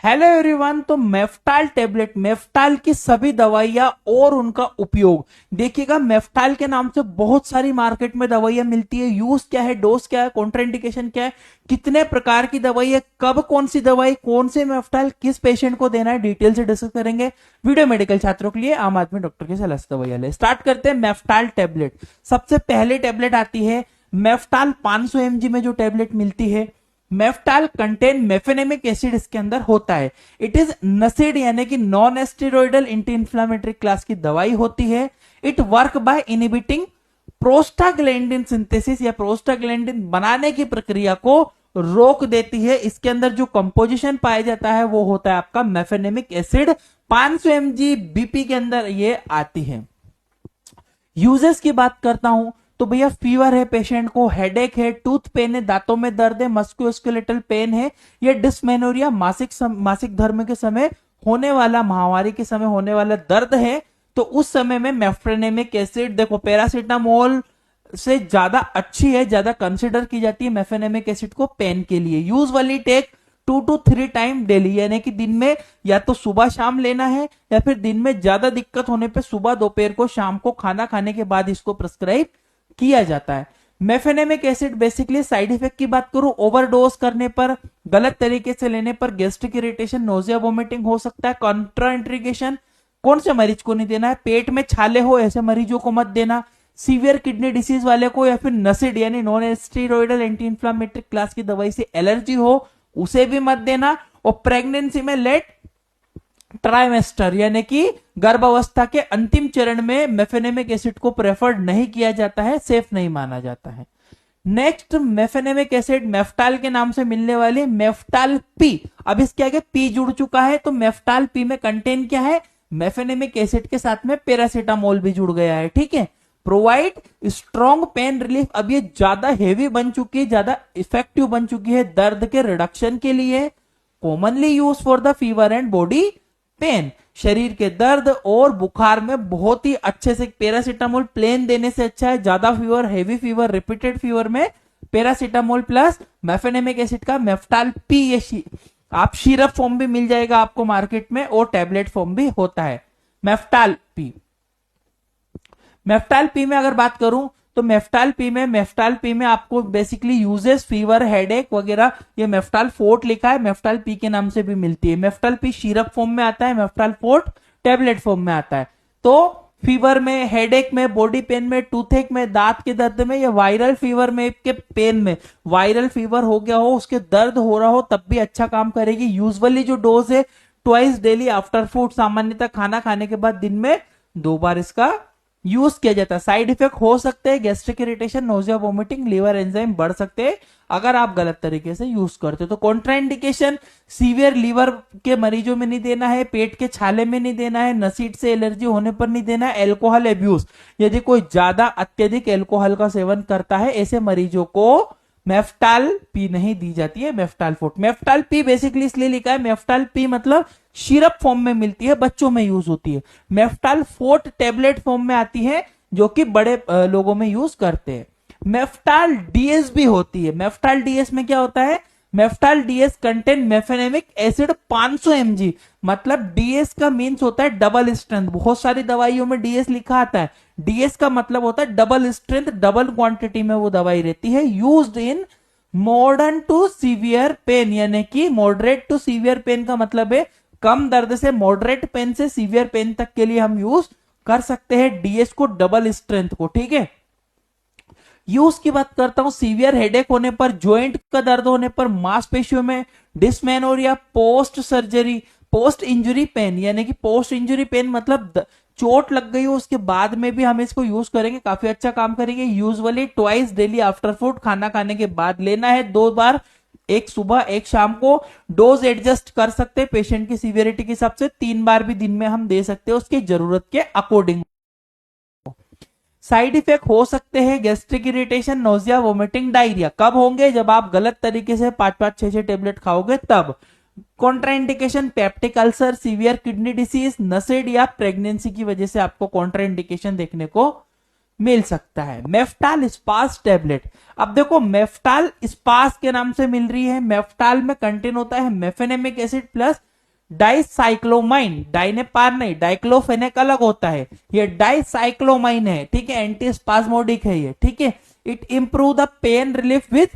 Hello everyone. तो Meftal tablet, Meftal की सभी दवाइयां और उनका उपयोग देखिएगा। मेफ्टाल के नाम से बहुत सारी मार्केट में दवाइयां मिलती है। यूज क्या है, डोज क्या है, कॉन्ट्राइंडिकेशन क्या है, कितने प्रकार की दवाई है, कब कौन सी दवाई, कौन से मेफ्टाल किस पेशेंट को देना है, डिटेल से डिस्कस करेंगे। वीडियो मेडिकल छात्रों के लिए आम आदमी डॉक्टर की सलाह से दवाइयां ले। स्टार्ट करते हैं मेफ्टाल टेबलेट। सबसे पहले टेबलेट आती है मेफ्टाल 500 mg में जो टेबलेट मिलती है। मेफ्टाल कंटेन मेफेनेमिक एसिड इसके अंदर होता है। इट इज नसिड यानी कि नॉन एस्टेरॉइडल एंटी इंफ्लेमेटरी क्लास की दवाई होती है। It work by inhibiting prostaglandin synthesis या प्रोस्टाग्लैंडिन बनाने की प्रक्रिया को रोक देती है। इसके अंदर जो कंपोजिशन पाया जाता है वो होता है आपका मेफेनेमिक एसिड। 500 mg बीपी के अंदर ये आती है। यूजेस की बात करता हूं तो भैया फीवर है पेशेंट को, हेडेक है, टूथ पेन है, दांतों में दर्द है, मस्कुलोस्केलेटल पेन है, या डिस्मेनोरिया मासिक धर्म के समय होने वाला, महामारी के समय होने वाला दर्द है, तो उस समय में मेफ्रेनेमिक एसिड देखो पैरासीटामोल से ज्यादा अच्छी है, ज्यादा कंसिडर की जाती है मेफेनेमिक एसिड को पेन के लिए। Usually take 2 to 3 time daily, यानी कि दिन में या तो सुबह शाम लेना है, या फिर दिन में ज्यादा दिक्कत होने पे सुबह, दोपहर को, शाम को खाना खाने के बाद इसको प्रिस्क्राइब किया जाता है। Mefenamic acid basically side effect की बात करूं, ओवरडोज करने पर, गलत तरीके से लेने पर गैस्ट्रिक इरिटेशन, नोजिया, वोमिटिंग हो सकता है। कॉन्ट्राइंडिकेशन, कौन से मरीज को नहीं देना है, पेट में छाले हो ऐसे मरीजों को मत देना, सीवियर किडनी डिसीज वाले को, या फिर नसिड यानी non steroidal anti inflammatory class की दवाई से एलर्जी हो उसे भी मत देना। और प्रेगनेंसी में लेट ट्राइमेस्टर यानी कि गर्भावस्था के अंतिम चरण में मेफेनेमिक एसिड को प्रेफर्ड नहीं किया जाता है, सेफ नहीं माना जाता है। नेक्स्ट मेफेनेमिक एसिड मेफ्टाल के नाम से मिलने वाली मेफ्टाल पी। अब इसके आगे पी जुड़ चुका है, तो मेफ्टाल पी में कंटेन क्या है, मेफेनेमिक एसिड के साथ में पैरासीटामोल भी जुड़ गया है, ठीक है। Provide strong pain relief. अब ये ज्यादा हेवी बन चुकी है, ज्यादा इफेक्टिव बन चुकी है दर्द के रिडक्शन के लिए। Commonly use for the fever and body pain, शरीर के दर्द और बुखार में बहुत ही अच्छे से। पैरासीटामोल प्लेन देने से अच्छा है, ज्यादा fever, heavy fever, repeated fever में पैरासीटामोल प्लस मेफेनेमिक एसिड का मेफ्टाल पी, ये आप सिरप फॉर्म भी मिल जाएगा आपको मार्केट में, और टैबलेट फॉर्म भी होता है मेफ्टाल पी। मेफ्टाल पी में अगर बात करूं तो मेफ्टाल पी में आपको बेसिकली यूजेस फीवर, हेडेक वगैरह, ये मेफ्टाल फोर्ट लिखा है, मेफ्टाल पी के नाम से भी मिलती है। मेफ्टाल पी सिरप फॉर्म में आता है, मेफ्टाल फोर्ट टैबलेट फॉर्म में आता है। तो फीवर में, हेडेक में, बॉडी पेन में, टूथेक में, दांत के दर्द में, या वायरल फीवर में के पेन में, वायरल फीवर हो गया हो, उसके दर्द हो रहा हो तब भी अच्छा काम करेगी। यूजुअली जो डोज है ट्वाइस डेली आफ्टर फूड, सामान्यतः खाना खाने के बाद दिन में 2 बार इसका यूज किया जाता है। साइड इफेक्ट हो सकते हैं gastric irritation, nausea, vomiting, liver enzyme बढ़ सकते हैं अगर आप गलत तरीके से यूज करते हो। तो कॉन्ट्राइंडिकेशन, सीवियर लीवर के मरीजों में नहीं देना है, पेट के छाले में नहीं देना है, नसीड से एलर्जी होने पर नहीं देना है। एल्कोहल एब्यूज, यदि कोई ज्यादा अत्यधिक एल्कोहल का सेवन करता है ऐसे मरीजों को मेफ्टाल पी नहीं दी जाती है, Meftal fort. Meftal P basically इसलिए लिखा है, मेफ्टाल पी मतलब सिरप फॉर्म में मिलती है, बच्चों में यूज होती है। मेफ्टाल फोर्ट टैबलेट फॉर्म में आती है, जो कि बड़े लोगों में यूज करते हैं। मेफ्टाल डीएस भी होती है। मेफ्टाल डीएस में क्या होता है, Meftal DS contain mefenamic acid 500 mg, मतलब डीएस का मीन्स होता है डबल स्ट्रेंथ। बहुत सारी दवाइयों में डीएस लिखा आता है, डीएस का मतलब होता है डबल स्ट्रेंथ, डबल क्वांटिटी में वो दवाई रहती है। Used in modern to severe pain, यानी कि मॉडरेट टू सीवियर पेन का मतलब है कम दर्द से, मॉडरेट पेन से सीवियर पेन तक के लिए हम यूज कर सकते हैं डीएस को, डबल स्ट्रेंथ को, ठीक है। यूज की बात करता हूं, सीवियर हेडेक होने पर, ज्वाइंट का दर्द होने पर, मांसपेशियों में dysmenorrhoea, post surgery, post injury pain, यानी कि पोस्ट इंजरी पेन मतलब चोट लग गई हो उसके बाद में भी हम इसको यूज करेंगे, काफी अच्छा काम करेंगे। Usually twice daily after food, खाना खाने के बाद लेना है, 2 बार, एक सुबह एक शाम को। डोज एडजस्ट कर सकते हैं पेशेंट की सीवियरिटी के हिसाब से, 3 बार भी दिन में हम दे सकते हैं उसकी जरूरत के अकॉर्डिंग। साइड इफेक्ट हो सकते हैं gastric irritation, nausea, vomiting, diarrhoea. कब होंगे, जब आप गलत तरीके से 5-5, 6-6 टेबलेट खाओगे तब। Contraindication, peptic ulcer, severe kidney disease, NSAID या प्रेगनेंसी की वजह से आपको कॉन्ट्राइंडिकेशन देखने को मिल सकता है। मेफ्टाल स्पास टेबलेट, अब देखो मेफ्टाल स्पास के नाम से मिल रही है। मेफ्टाल में कंटेन होता है मेफेनेमिक एसिड प्लस डाइसाइक्लोमाइन, डाई ने पार नहीं, डाइक्लोफेनेक अलग होता है, ये डाइसाइक्लोमाइन है, ठीक है, एंटी स्पाज्मोडिक है ये, ठीक है। It improve the pain relief with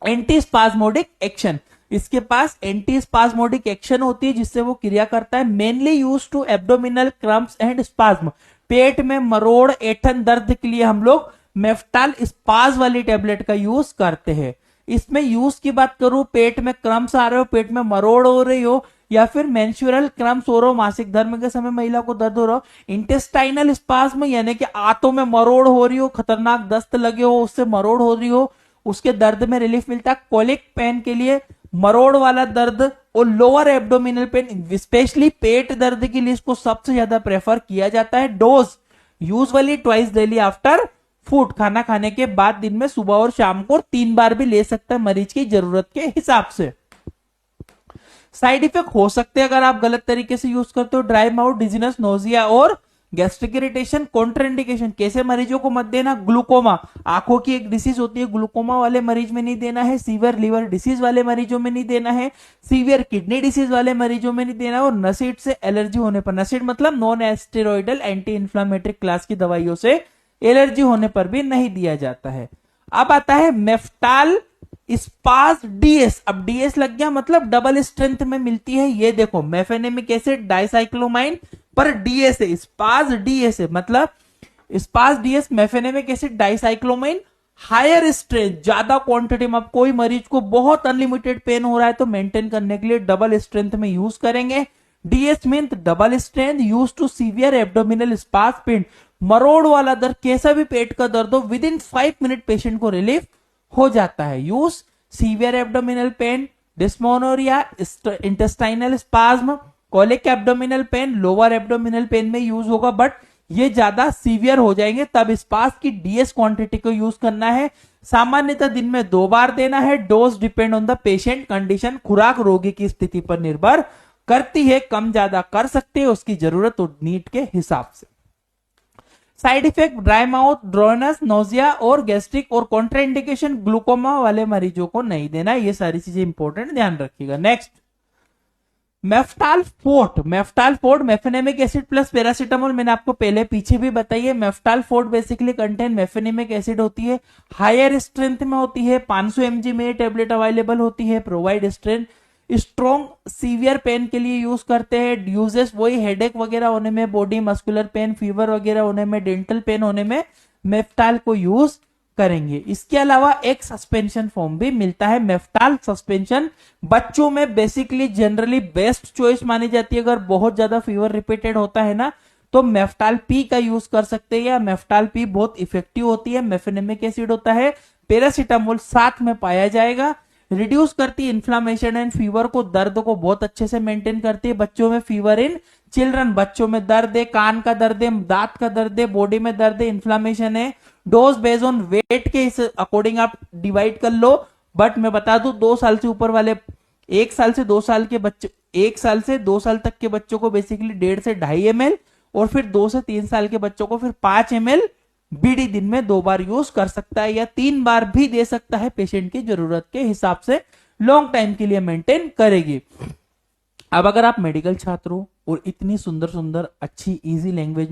anti spasmodic action, इसके पास एंटी स्पाज्मोडिक एक्शन होती है जिससे वो क्रिया करता है। Mainly use to abdominal cramps and spasm, पेट में मरोड़ ऐठन दर्द के लिए हम लोग मेफ्टाल स्पाज वाली टेबलेट का यूज करते हैं। इसमें यूज की बात करूं, पेट में क्रम्स आ रहे हो, पेट में मरोड़ हो रही हो, या फिर मेंस्ट्रुअल क्रम्स हो रहा हो, मासिक धर्म के समय महिला को दर्द हो रहा हो, इंटेस्टाइनल स्पाज्म यानी कि आंतों में मरोड़ हो रही हो, खतरनाक दस्त लगे हो, उससे मरोड़ हो रही हो, उसके दर्द में रिलीफ मिलता है। कोलिक पेन के लिए मरोड़ वाला दर्द और लोअर एब्डोमिनल पेन, स्पेशली पेट दर्द के लिए इसको सबसे ज्यादा प्रेफर किया जाता है। Dose usually twice daily after food, खाना खाने के बाद दिन में सुबह और शाम को 3 बार भी ले सकता है मरीज की जरूरत के हिसाब से। साइड इफेक्ट हो सकते हैं अगर आप गलत तरीके से यूज करते हो, ड्राई माउथ, डिजीनेस, नोजिया और गैस्ट्रिक इरिटेशन। कॉन्ट्राइंडिकेशन, कैसे मरीजों को मत देना, ग्लूकोमा, आंखों की एक डिसीज होती है, ग्लूकोमा वाले मरीज में नहीं देना है, सीवियर लिवर डिसीज वाले मरीजों में नहीं देना है, सीवियर किडनी डिसीज वाले मरीजों में नहीं देना है, और नसीड से एलर्जी होने पर, नसीड मतलब नॉन एस्टेरॉइडल एंटी इंफ्लामेटरी क्लास की दवाइयों से एलर्जी होने पर भी नहीं दिया जाता है। अब आता है मेफ्टाल स्पाज डीएस, अब डीएस लग गया मतलब डबल स्ट्रेंथ में मिलती है, ये देखो मेफेनेमिक एसिड डाइसाइक्लोमाइन पर डीएस है, स्पाज डीएस है, मतलब Spas DS mefenamic acid dicyclomine higher strength, ज्यादा क्वांटिटी में। अब कोई मरीज को बहुत अनलिमिटेड पेन हो रहा है तो मेंटेन करने के लिए डबल स्ट्रेंथ में यूज करेंगे। DS mean double strength use to severe abdominal spas pain, मरोड़ वाला दर्द, कैसा भी पेट का दर्द हो, विद इन 5 मिनट पेशेंट को रिलीफ हो जाता है। Use severe abdominal pain, dysmenorrhoea, intestinal spasm, colic abdominal pain, lower abdominal pain में यूज होगा, बट ये ज्यादा सीवियर हो जाएंगे तब स्पाज की डीएस क्वांटिटी को यूज करना है। सामान्यतः दिन में 2 बार देना है। Dose depend on the patient condition, खुराक रोगी की स्थिति पर निर्भर करती है, कम ज्यादा कर सकते हैं उसकी जरूरत और नीड के हिसाब से। Side effect, dry mouth, drowsiness, nausea और गैस्ट्रिक और कॉन्ट्राइंडिकेशन, ग्लूकोमा वाले मरीजों को नहीं देना, ये सारी चीजें इंपॉर्टेंट ध्यान रखिएगा। Next Meftal fort, Meftal fort mefenamic acid plus paracetamol, मैंने आपको पहले पीछे भी बताई है। Meftal fort basically contain mefenamic acid होती है, हायर स्ट्रेंथ में होती है, 500 mg में टेबलेट अवेलेबल होती है, provide strength, strong severe pain के लिए यूज करते हैं। यूजेस वही हेडेक वगैरह होने में, बॉडी मस्कुलर पेन, फीवर वगैरह होने में, डेंटल पेन होने में मेफ्टाल को यूज करेंगे। इसके अलावा एक सस्पेंशन फॉर्म भी मिलता है, मेफ्टाल सस्पेंशन, बच्चों में बेसिकली जनरली बेस्ट चॉइस मानी जाती है। अगर बहुत ज्यादा फीवर रिपीटेड होता है ना तो मेफ्टाल पी का यूज कर सकते हैं, या मेफ्टाल पी बहुत इफेक्टिव होती है, मेफेनेमिक एसिड होता है, पैरासीटामोल साथ में पाया जाएगा, रिड्यूस करती है इन्फ्लामेशन एंड फीवर को, दर्द को बहुत अच्छे से मेंटेन करती है। बच्चों में फीवर इन चिल्ड्रन, बच्चों में दर्द है, कान का दर्द है, दांत का दर्द है, बॉडी में दर्द है, इन्फ्लामेशन है, डोज बेस्ड ऑन वेट के अकॉर्डिंग आप डिवाइड कर लो। बट मैं बता दूं 2 साल से ऊपर वाले, 1 साल से 2 साल के बच्चे, 1 साल से 2 साल तक के बच्चों को बेसिकली 1.5 से 2.5 ml, और फिर 2 से 3 साल के बच्चों को फिर 5 ml बीडी दिन में 2 बार यूज कर सकता है, या 3 बार भी दे सकता है, पेशेंट की जरूरत के हिसाब से लॉन्ग टाइम के लिए मेंटेन करेगी। अब अगर आप मेडिकल छात्र हो और इतनी सुंदर सुंदर अच्छी इजी लैंग्वेज